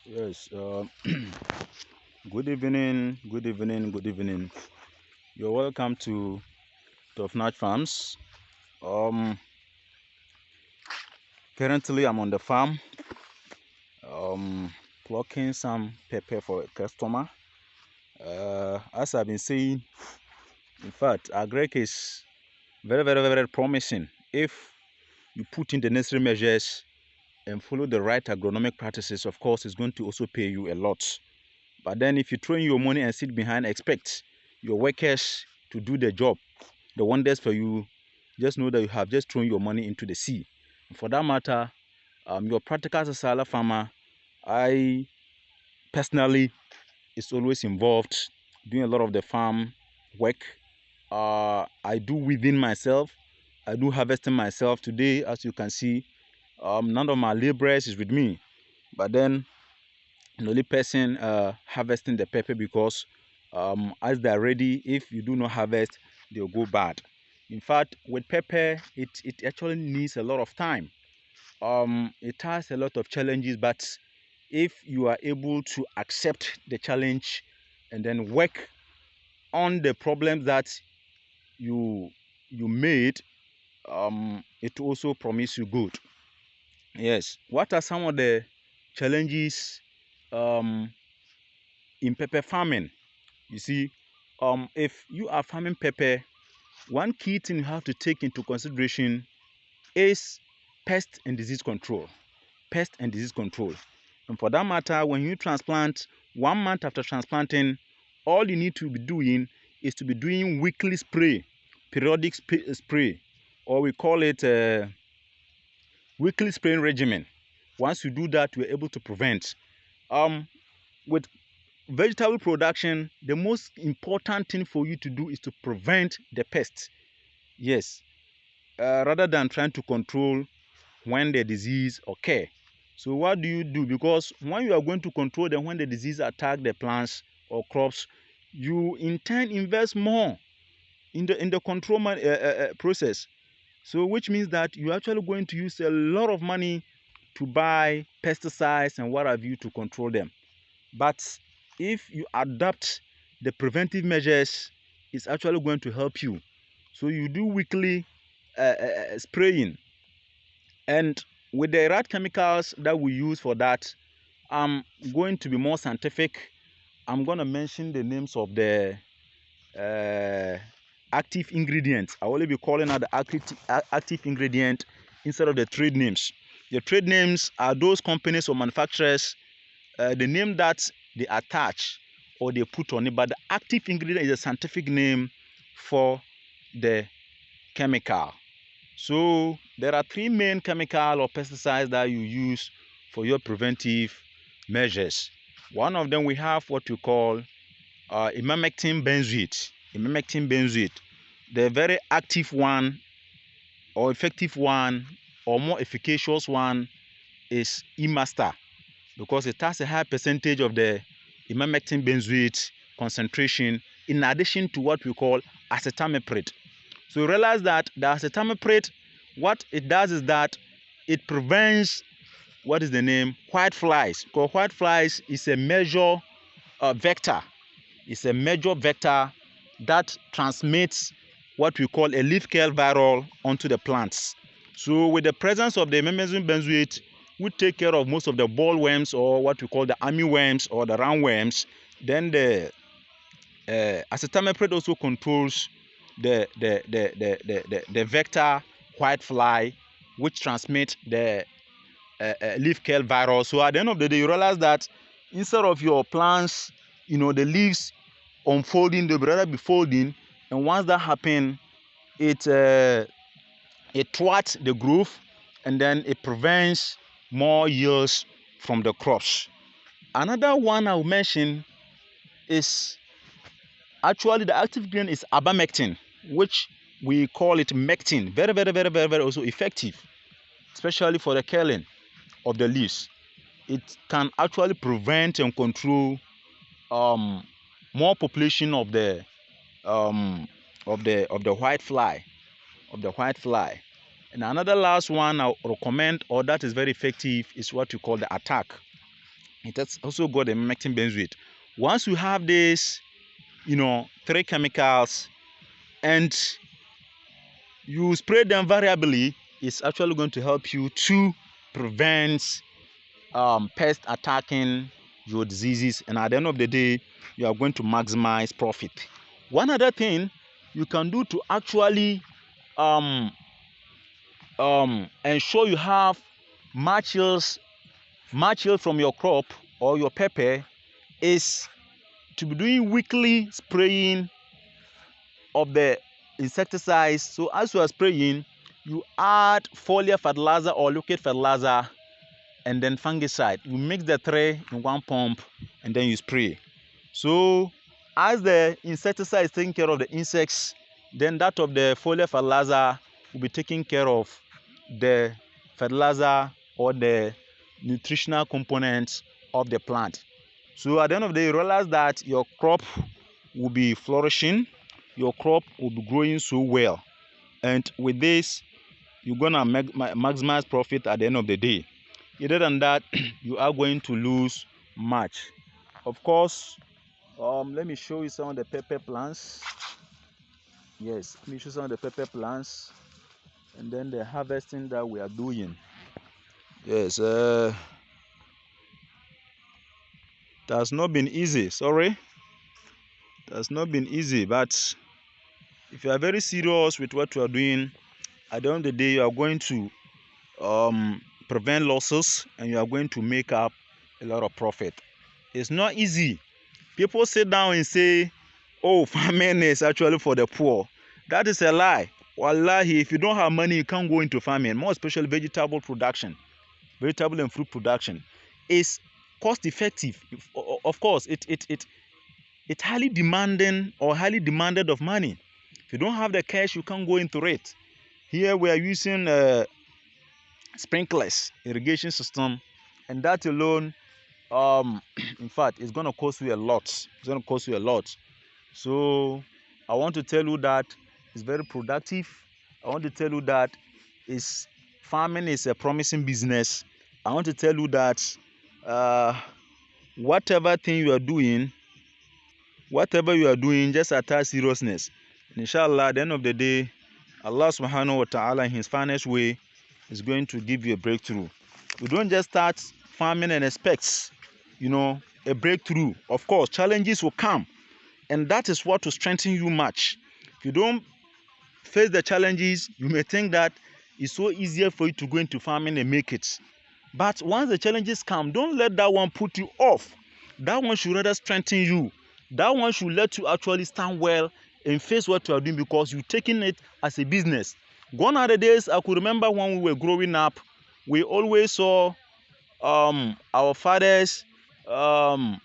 Yes. Good evening. Good evening. Good evening. You're welcome to Top Notch Farms. Um, Currently I'm on the farm. Plucking some pepper for a customer. As I've been saying, in fact, agric is very promising if you put in the necessary measures and follow the right agronomic practices. Of course, it's going to also pay you a lot. But then, if you throw in your money and sit behind, expect your workers to do the job, the wonders for you, just know that you have just thrown your money into the sea. And for that matter, your practical as a salad farmer, I personally is always involved doing a lot of the farm work. I do within myself. I do harvesting myself. Today, as you can see, none of my laborers is with me, but then the only person harvesting the pepper because as they're ready, if you do not harvest, they'll go bad. In fact, with pepper, it actually needs a lot of time. It has a lot of challenges, but if you are able to accept the challenge and then work on the problems that you you made, it also promise you good. Yes. What are some of the challenges um, in pepper farming? You see, if you are farming pepper, one key thing you have to take into consideration is pest and disease control. Pest and disease control. And for that matter, when you transplant, 1 month after transplanting, all you need to be doing is to be doing weekly spray, periodic spray, or we call it weekly spraying regimen. Once you do that, we're able to prevent. With vegetable production, the most important thing for you to do is to prevent the pests. Yes, rather than trying to control when the disease occur. So what do you do? Because when you are going to control them when the disease attack the plants or crops, you in turn invest more in the control process. So which means that you're actually going to use a lot of money to buy pesticides and what have you to control them. But if you adapt the preventive measures, it's actually going to help you. So you do weekly spraying, and with the right chemicals that we use for that, I'm going to be more scientific. I'm going to mention the names of the uh, active ingredients. I will only be calling out the active ingredient instead of the trade names. The trade names are those companies or manufacturers, the name that they attach or they put on it, but the active ingredient is a scientific name for the chemical. So there are three main chemical or pesticides that you use for your preventive measures. One of them we have what you call imamectin benzoate. Imamectin benzoate. The very active one or effective one or more efficacious one is Emaster, because it has a high percentage of the imamectin benzoate concentration in addition to what we call acetamiprid. So you realize that the acetamiprid, what it does is that it prevents, what is the name, white flies. Because white flies is a major vector. It's a major vector that transmits what we call a leaf curl viral onto the plants. So with the presence of the imamectin benzoate, we take care of most of the bollworms or what we call the armyworms or the roundworms. Then the acetamiprid also controls the vector white fly, which transmits the leaf curl virus. So at the end of the day, you realize that instead of your plants, the leaves unfolding, they will rather be folding, and once that happens, it thwarts the growth, and then it prevents more yields from the crops. Another one I'll mention is actually the active ingredient is abamectin, which we call it mectin. Very also effective, especially for the curling of the leaves. It can actually prevent and control more population of the white fly, And another last one I'll recommend, or that is very effective, is what we call the attack. It has also got a mectin benzoate. Once you have this, 3 chemicals, and you spray them variably, it's actually going to help you to prevent pest attacking your diseases, and at the end of the day, you are going to maximize profit. One other thing you can do to actually ensure you have much yield from your crop or your pepper is to be doing weekly spraying of the insecticides. So as you are spraying, you add foliar fertilizer or liquid fertilizer and then fungicide. You mix the 3 in one pump and then you spray. So as the insecticide is taking care of the insects, then that of the foliar fertilizer will be taking care of the fertilizer or the nutritional components of the plant. So at the end of the day, you realize that your crop will be flourishing, your crop will be growing so well, and with this you're gonna maximize profit at the end of the day. Other than that, you are going to lose much. Of course, let me show you some of the pepper plants. Yes, let me show some of the pepper plants, and then the harvesting that we are doing. Yes, it has not been easy. Sorry, it has not been easy, but if you are very serious with what you are doing, at the end of the day, you are going to prevent losses and you are going to make up a lot of profit. It's not easy. People sit down and say, oh, farming is actually for the poor. That is a lie. Wallahi, if you don't have money, you can't go into farming, more especially vegetable production. Vegetable and fruit production is cost effective. Of course, it's highly demanding or highly demanded of money. If you don't have the cash, you can't go into it. Here we are using sprinklers, irrigation system, and that alone, in fact, it's going to cost you a lot. It's going to cost you a lot. So I want to tell you that it's very productive. I want to tell you that farming is a promising business. I want to tell you that whatever you are doing, just attach seriousness. Inshallah, at the end of the day, Allah subhanahu wa ta'ala in his finest way is going to give you a breakthrough. You don't just start farming and expect, a breakthrough. Of course, challenges will come, and that is what will strengthen you much. If you don't face the challenges, you may think that it's so easier for you to go into farming and make it. But once the challenges come, don't let that one put you off. That one should rather strengthen you. That one should let you actually stand well and face what you are doing, because you're taking it as a business. Gone are the days, I could remember when we were growing up, we always saw our fathers gone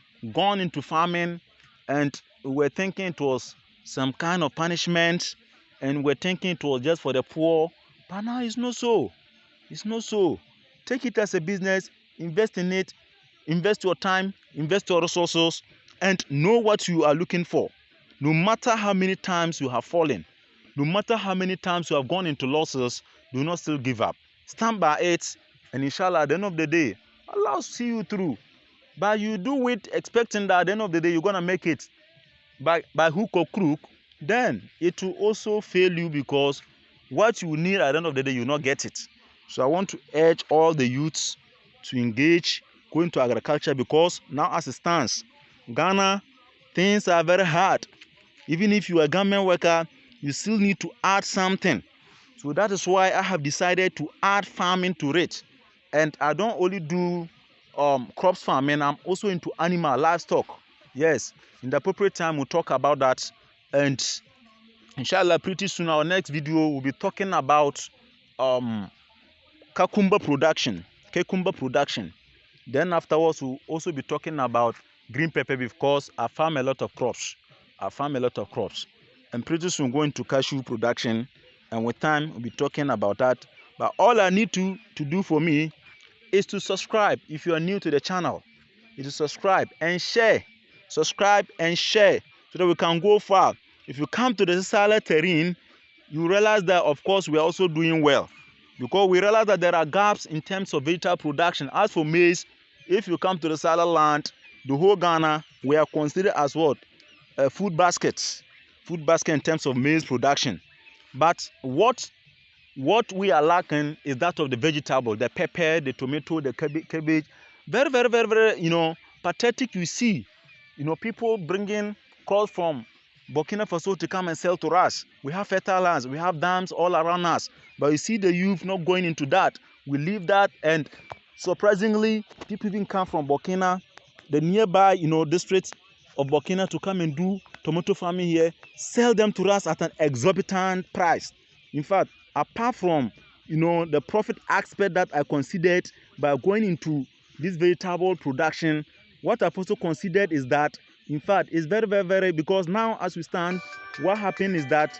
into farming, and we were thinking it was some kind of punishment, and we're thinking it was just for the poor. But now it's not so. It's not so. Take it as a business, invest in it, invest your time, invest your resources, and know what you are looking for. No matter how many times you have fallen, no matter how many times you have gone into losses, do not still give up. Stand by it, and inshallah, at the end of the day, Allah will see you through. But you do it expecting that at the end of the day, you're going to make it by hook or crook, then it will also fail you, because what you need at the end of the day, you will not get it. So I want to urge all the youths to engage, go into agriculture, because now as it stands, Ghana, things are very hard. Even if you are a government worker, you still need to add something. So that is why I have decided to add farming to it. And I don't only do crops farming, I'm also into animal livestock. Yes, in the appropriate time we'll talk about that. And inshallah, pretty soon our next video will be talking about cucumber production. Then afterwards we'll also be talking about green pepper, because I farm a lot of crops. And pretty soon we'll go into cashew production, and with time we'll be talking about that. But all I need to do for me is to subscribe. If you are new to the channel, is to subscribe and share. Subscribe and share so that we can go far. If you come to the Sisala terrain, you realize that of course we are also doing well, because we realize that there are gaps in terms of vegetable production. As for maize, if you come to the Salah land, the whole Ghana, we are considered as what? A food basket in terms of maize production. But what we are lacking is that of the vegetable, the pepper, the tomato, the cabbage. Very, very, very, very, pathetic. You see, people bringing calls from Burkina Faso to come and sell to us. We have fertile lands, we have dams all around us, but you see the youth not going into that. We leave that, and surprisingly, people even come from Burkina, the nearby, districts of Burkina, to come and do tomato farming here, sell them to us at an exorbitant price. In fact, apart from the profit aspect that I considered by going into this vegetable production, what I've also considered is that, in fact, it's very, very, very, because now as we stand, what happened is that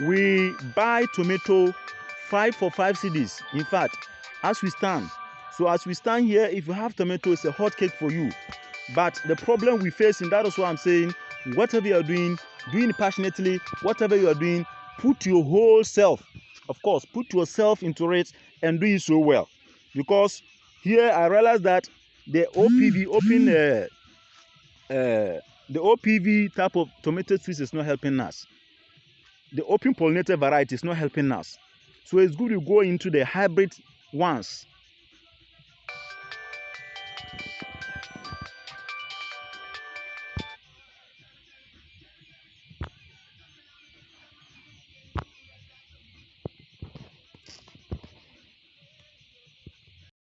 we buy tomato 5 for 5 cedis. In fact, as we stand. So as we stand here, if you have tomato, it's a hot cake for you. But the problem we face, and that is what I'm saying, whatever you are doing it passionately. Whatever you are doing, put your whole self, of course, put yourself into it and do it so well. Because here I realize that the OPV type of tomato trees is not helping us. The open pollinated variety is not helping us. So it's good to go into the hybrid ones.